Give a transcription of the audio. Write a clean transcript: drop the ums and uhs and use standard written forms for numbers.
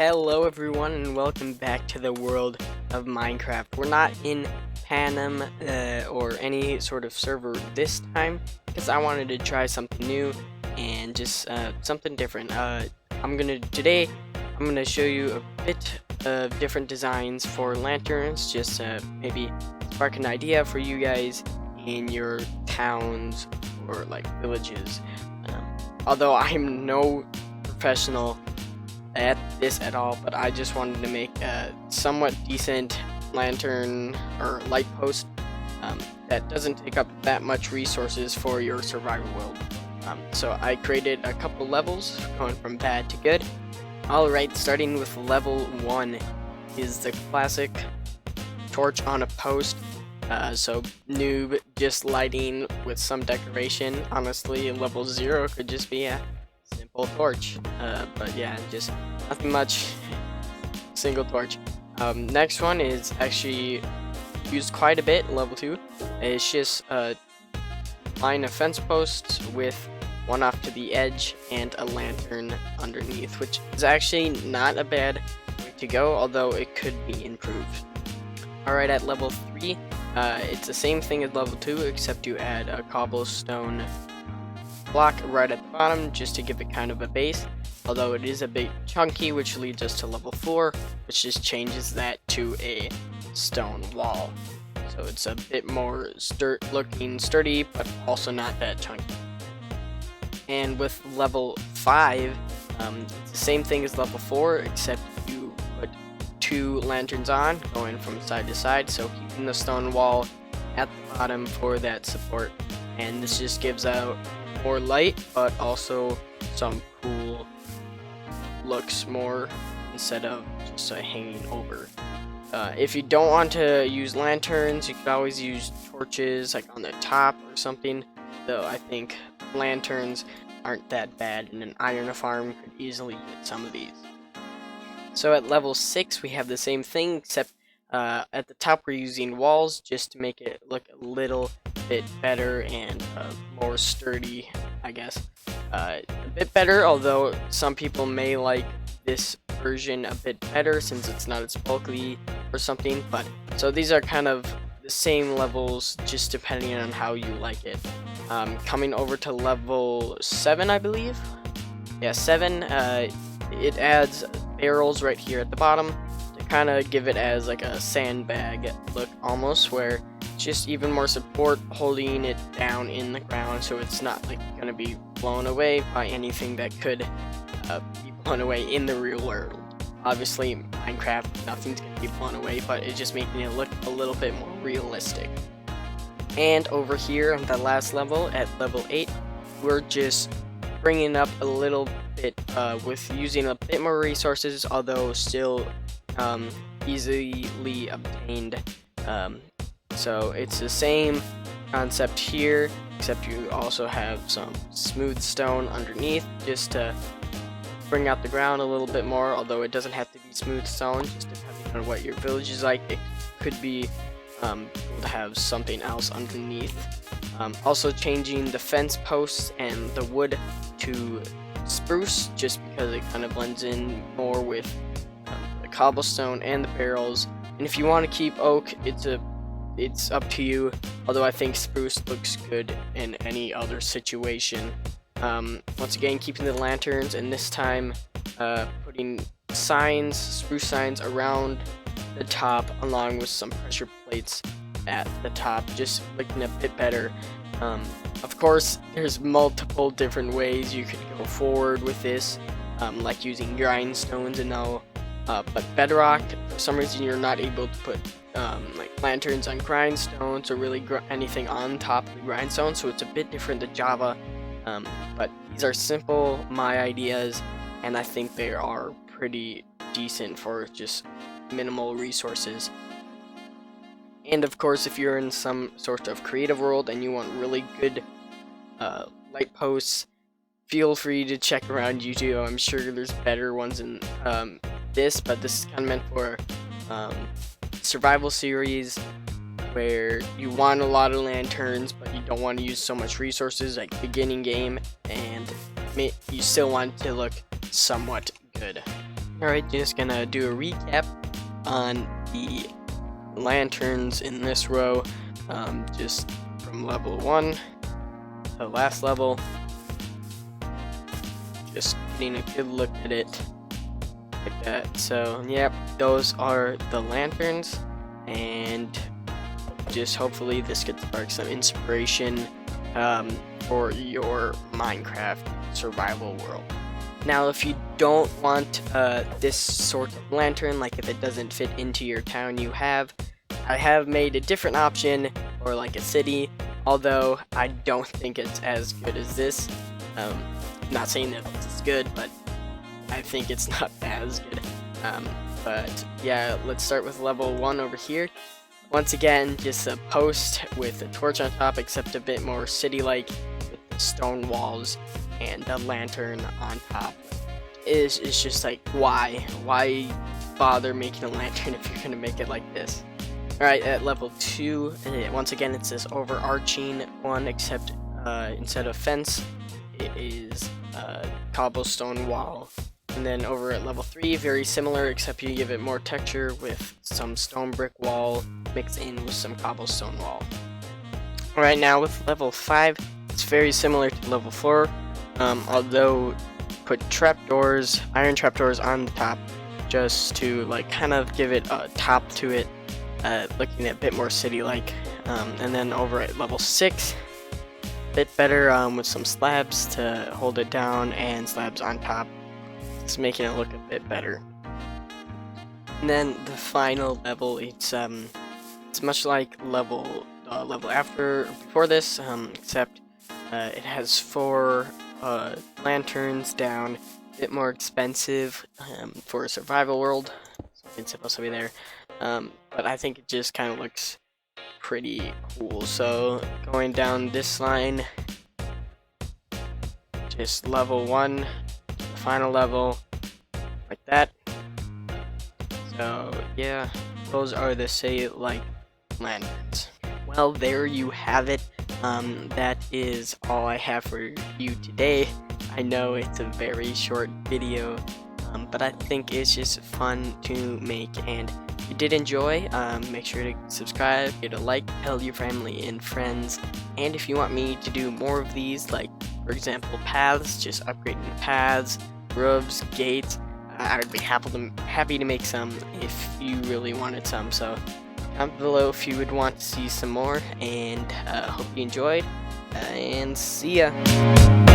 Hello everyone and welcome back to the world of Minecraft. We're not in Panem or any sort of server this time because I wanted to try something new and just something different. Today I'm gonna show you a bit of different designs for lanterns, just maybe spark an idea for you guys in your towns or like villages. Although I'm no professional at this at all, but I just wanted to make a somewhat decent lantern or light post that doesn't take up that much resources for your survival world. So I created a couple levels going from bad to good. Alright, starting with level 1 is the classic torch on a post. So noob, just lighting with some decoration. Honestly, level 0 could just be a simple torch, but yeah, just nothing much, single torch. Next one is actually used quite a bit, level 2. It's just a line of fence posts with one off to the edge and a lantern underneath, which is actually not a bad way to go, although it could be improved. Alright, at level 3, it's the same thing as level 2, except you add a cobblestone block right at the bottom just to give it kind of a base, although it is a bit chunky, which leads us to level 4, which just changes that to a stone wall. So it's a bit more looking sturdy, but also not that chunky. And with level 5, it's the same thing as level 4, except you put 2 lanterns on, going from side to side, so keeping the stone wall at the bottom for that support. And this just gives out more light, but also some cool looks more instead of just hanging over. If you don't want to use lanterns, you could always use torches like on the top or something, though I think lanterns aren't that bad, and an iron farm could easily get some of these. So at level 6 we have the same thing, except at the top we're using walls just to make it look a little bit better and more sturdy, I guess. A bit better, although some people may like this version a bit better since it's not as bulky or something. But so these are kind of the same levels, just depending on how you like it. Coming over to level 7, I believe. Yeah, 7. It adds barrels right here at the bottom to kind of give it as like a sandbag look almost, where just even more support holding it down in the ground, so it's not like gonna be blown away by anything that could be blown away in the real world. Obviously Minecraft, nothing's gonna be blown away, but it's just making it look a little bit more realistic. And over here on the last level, at level 8, we're just bringing up a little bit with using a bit more resources, although still easily obtained. So it's the same concept here, except you also have some smooth stone underneath just to bring out the ground a little bit more, although it doesn't have to be smooth stone, just depending on what your village is like. It could be cool to have something else underneath. Also changing the fence posts and the wood to spruce, just because it kind of blends in more with the cobblestone and the barrels. And if you want to keep oak, it's up to you, although I think spruce looks good in any other situation. Once again, keeping the lanterns, and this time putting signs, spruce signs around the top, along with some pressure plates at the top, just looking a bit better. Of course, there's multiple different ways you could go forward with this, like using grindstones and all, but bedrock, for some reason you're not able to put like lanterns on grindstones or really anything on top of the grindstone, so it's a bit different than Java. But these are simple, my ideas, and I think they are pretty decent for just minimal resources. And of course, if you're in some sort of creative world and you want really good light posts, feel free to check around YouTube. I'm sure there's better ones than this, but this is kind of meant for survival series where you want a lot of lanterns, but you don't want to use so much resources, like beginning game, and you still want it to look somewhat good. Alright, just gonna do a recap on the lanterns in this row, just from level 1 to the last level. Just getting a good look at it like that. So yep, those are the lanterns, and just hopefully this could spark some inspiration for your Minecraft survival world. Now, if you don't want this sort of lantern, like if it doesn't fit into your town I have made a different option for like a city, although I don't think it's as good as this. Not saying that this is good, but I think it's not as good. But yeah, let's start with level 1 over here. Once again, just a post with a torch on top, except a bit more city-like, with the stone walls and a lantern on top. It's just like, why bother making a lantern if you're gonna make it like this? Alright, at level 2, once again it's this overarching one, except instead of fence it is cobblestone wall. And then over at level 3, very similar, except you give it more texture with some stone brick wall mixed in with some cobblestone wall. Alright, now with level 5, it's very similar to level 4, although put trapdoors, iron trapdoors on the top, just to like kind of give it a top to it, looking a bit more city-like. And then over at level 6, a bit better with some slabs to hold it down and slabs on top. It's making it look a bit better. And then the final level, it's much like level after before this, except it has 4 lanterns down, a bit more expensive for a survival world. So it's supposed to be there, but I think it just kind of looks pretty cool. So going down this line, just level 1. Final level, like that. So yeah, those are the say-like lanterns. Well, there you have it. That is all I have for you today. I know it's a very short video, but I think it's just fun to make, and if you did enjoy, make sure to subscribe, give it a like, tell your family and friends, and if you want me to do more of these, like for example paths, just upgrading paths, roofs, gates, I would be happy to make some if you really wanted some. So comment below if you would want to see some more, and hope you enjoyed, and see ya.